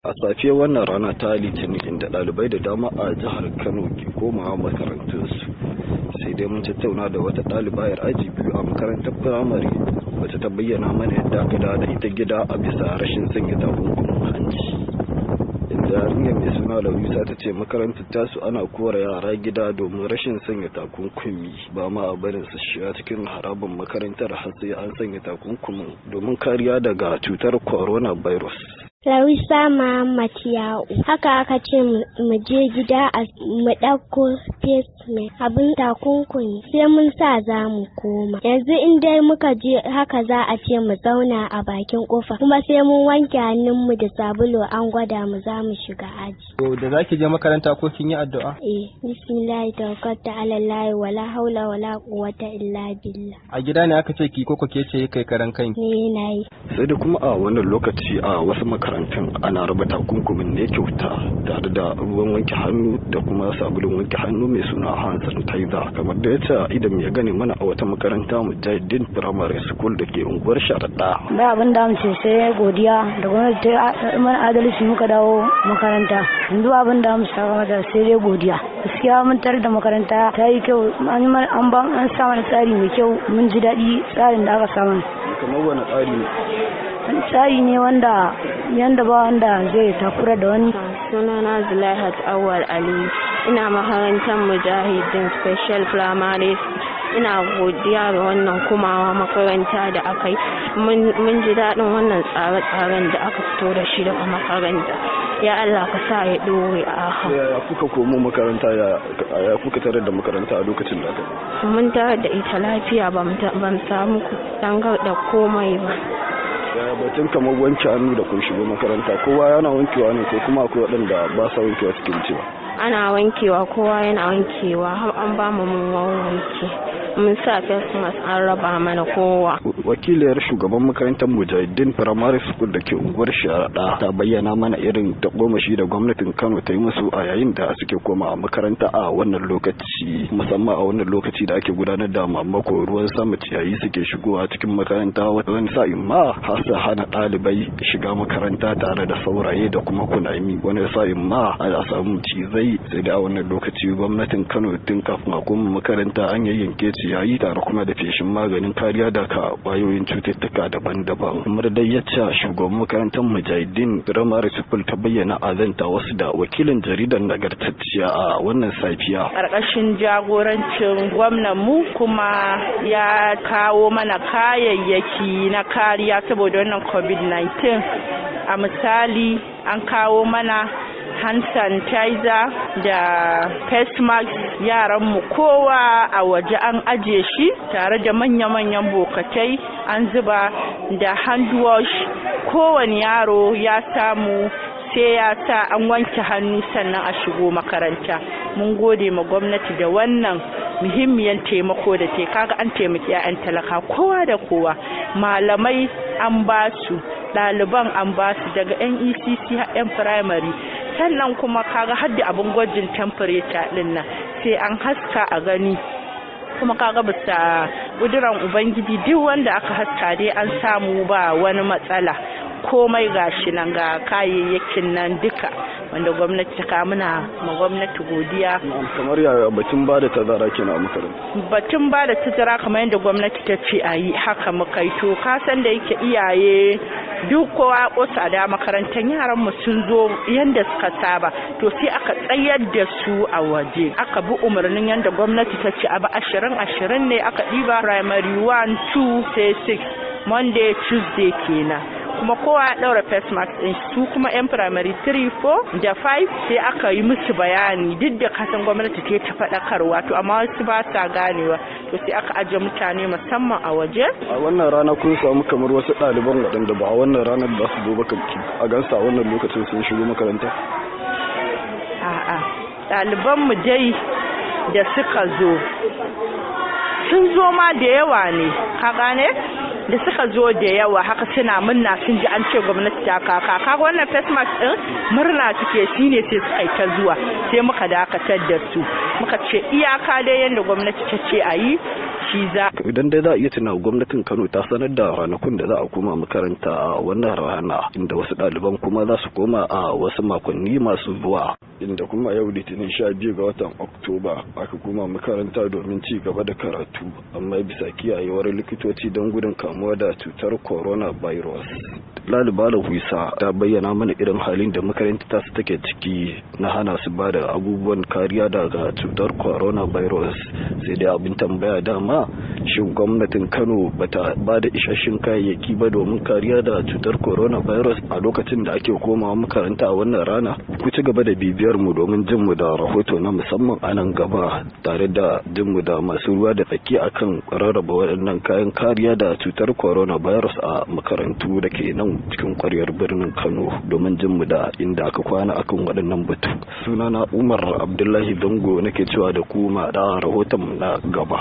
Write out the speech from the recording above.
a safiyar wannan rana ta litinin inda ɗalibai da dama a jihar Kano ke komawa makarantunsu, sai dai mun tattauna da wata ɗaliba yar aji biyu a makarantar firamare wacce ta bayyana mana yadda aka da ita gida a bisa rashin sanya takunkumin hanci. Yarinya mai suna Laurisa ta ce makarantar tasu ana kora yara gida domin rashin sanya takunkumi, ba ma a barin su shiga cikin harabar makarantar har sai an sanya takunkumin domin kariya daga cutar coronavirus. Larisa Muhammad Ya'u. Haka aka ce mu je gida mu ɗauko face mask abin takunkumi sai mun sa za mu koma. Yanzu in dai muka je haka za a ce mu zauna a bakin kofa kuma sai mun wanke hannunmu da sabulu an gwada mu za mu shiga aji. To da zaki je makaranta ko kin yi addu'a? Bismillahi tawakkaltu ala Allah wala haula wala quwwata illa billah. A gida ne aka ce ki ko ke ce kai karan kanki? Nayi. Sai da kuma a wannan lokaci a wasu makarantun ana raba takunkumin ne kyauta tare da ruwan wanke hannu da kuma sabulun wanke hannu mai suna hand sanitizer, kamar da yace idan ya gane mana a wata makaranta Mujahideen Primary School da ke unguwar Sharaɗa. Ba abin da mu ce sai godiya da gwamnati ta mana adalci muka dawo makaranta. Yanzu abin da mu saka da sai dai godiya. Gaskiya mun tarar da makaranta ta yi kyau, an sa mana tsari mai kyau, mun ji daɗi tsarin da aka samu. Kamar wani tsari ne? Tsari ne wanda yanda ba wanda zai takura da wani. Sunana Zulaihat Awwal Ali, ina makarantar Mujahideen Special Primary. Ina godiya da wannan kumawa makaranta da aka yi. Mun ji daɗin wannan tsare-tsaren da aka fito da shi daga makaranta. Ya Allah ka sa ya ɗore a haka. Ya kuka komo makaranta, ya kuka tarar da makaranta a lokacin da aka yi? Mun tarar da ita lafiya, ban samu dangar da komai ba. Ya batun kamar wanke hannu da kun shigo makaranta, kowa yana wankewa ne ko kuma akwai waɗanda ba sa wankewa cikin cewa? Ana wankewa, kowa yana wankewa, har an ba mu mun wanke. Mun sa face mask an raba mana kowa. Wakiliyar shugaban makarantar Mujahideen Primary School da ke unguwar Sharaɗa ta bayyana mana irin tagomashi da gwamnatin Kano ta yi musu a yayin da suke koma makaranta a wannan lokaci, musamman a wannan lokaci da ake gudanar da mamako ruwan sama, ciyayi suke shigowa cikin makaranta, wani sa'in ma har sa hana ɗalibai shiga makaranta tare da sauraye da kuma kunami, wani sa'in ma a samu cizai. Sai da a wannan lokaci gwamnatin Kano tun kafin a koma makaranta an yayyanke ciyayi tare kuma da feshin maganin kariya daga kwayoyin cututtuka daban-daban. Kamar dai yacce shugaban makarantar Mujahideen Primary School ta bayyana azanta wasu da wakilin jaridar Nagartacciya a wannan safiya. Karkashin jagorancin gwamnan mu kuma ya kawo mana kayayyaki na kariya saboda wannan COVID-19. A misali an kawo mana hand sanitizer da face mask. Yaranmu kowa a waje an aje shi tare da manya-manyan bokatai an zuba da hand wash. Kowane yaro ya samu sai ya sa an wanke hannu sannan a shigo makaranta. Mun gode ma gwamnati da wannan muhimmiyar taimako da ta kaga an taimaki 'ya'yan talaka kowa da kowa. Malamai an ba su, ɗaliban an ba su daga NECC har 'yan firamare. Sannan kuma kaga hadda abin gwajin temperature din nan sai an haska a gani, kuma kaga bisa kudiran ubangiji duk wanda aka haska dai an samu ba wani matsala. Komai gashi nan ga kayayyakin nan duka wanda gwamnati ta kamuna ma gwamnati godiya. Kamar yaya batun ba da tazara kenan a makaranta? Batun ba da tazara kamar yadda gwamnati ta ce a yi haka muka yi. To ka san da yake iyaye duk kowa kosa da makarantar yaran mu sun zo yanda suka saba, to sai aka tsayar da su a waje, aka bi umarnin yanda gwamnati ta ce abu 20 ne aka ɗiba primary 1, 2 sai 6 Monday Tuesday kenan. Kuma kowa ya daura face mask din su kuma yan primary 3, 4 da 5 sai aka yi musu bayani duk da kasan gwamnati ta faɗakarwa, to amma wasu ba sa ganewa, to sai aka aje mutane musamman a waje. A wannan rana kun samu kamar wasu ɗaliban waɗanda ba a wannan ranar da su zo ba a gansa a wannan lokacin sun shigo makaranta? A'a, ɗaliban mu dai da suka zo sun zo ma da yawa ne, ka gane? Da suka zo da yawa haka suna murna sun ji an ce gwamnati ta kaka wannan face mask din murna suke, shine sai suka ta zuwa, sai muka dakatar da su muka ce iyaka dai yanda gwamnati ta ce a yi shi za. Idan dai za a iya tuna gwamnatin Kano ta sanar da ranakun da za a koma makaranta a wannan rana, inda wasu ɗaliban kuma za su koma a wasu makonni masu zuwa, inda kuma yau Litinin 12 ga watan Oktoba aka koma makaranta domin ci gaba da karatu, amma bisa kiyayewar likitoci don gudun kamuwa da cutar coronavirus. Laliba Huisa ta bayyana mana irin halin da makaranta ta su take ciki na hana su ba da abubuwan kariya daga cutar coronavirus. Sai dai abin tambaya dama, shin gwamnatin Kano bata ba da isasshen kayayyaki ba domin kariya da cutar coronavirus a lokacin da ake komawa makaranta a wannan rana? Ku ci gaba da bibiyar mu domin jin mu da rahoto na musamman a nan gaba, tare da jin mu da masu ruwa da tsaki akan rarraba waɗannan kayan kariya da cutar coronavirus a makarantu da ke nan cikin ƙwaryar birnin Kano, domin jin mu da inda aka kwana akan waɗannan batu. Sunana Umar Abdullahi Dango nake cewa da ku ma da rahoton na gaba.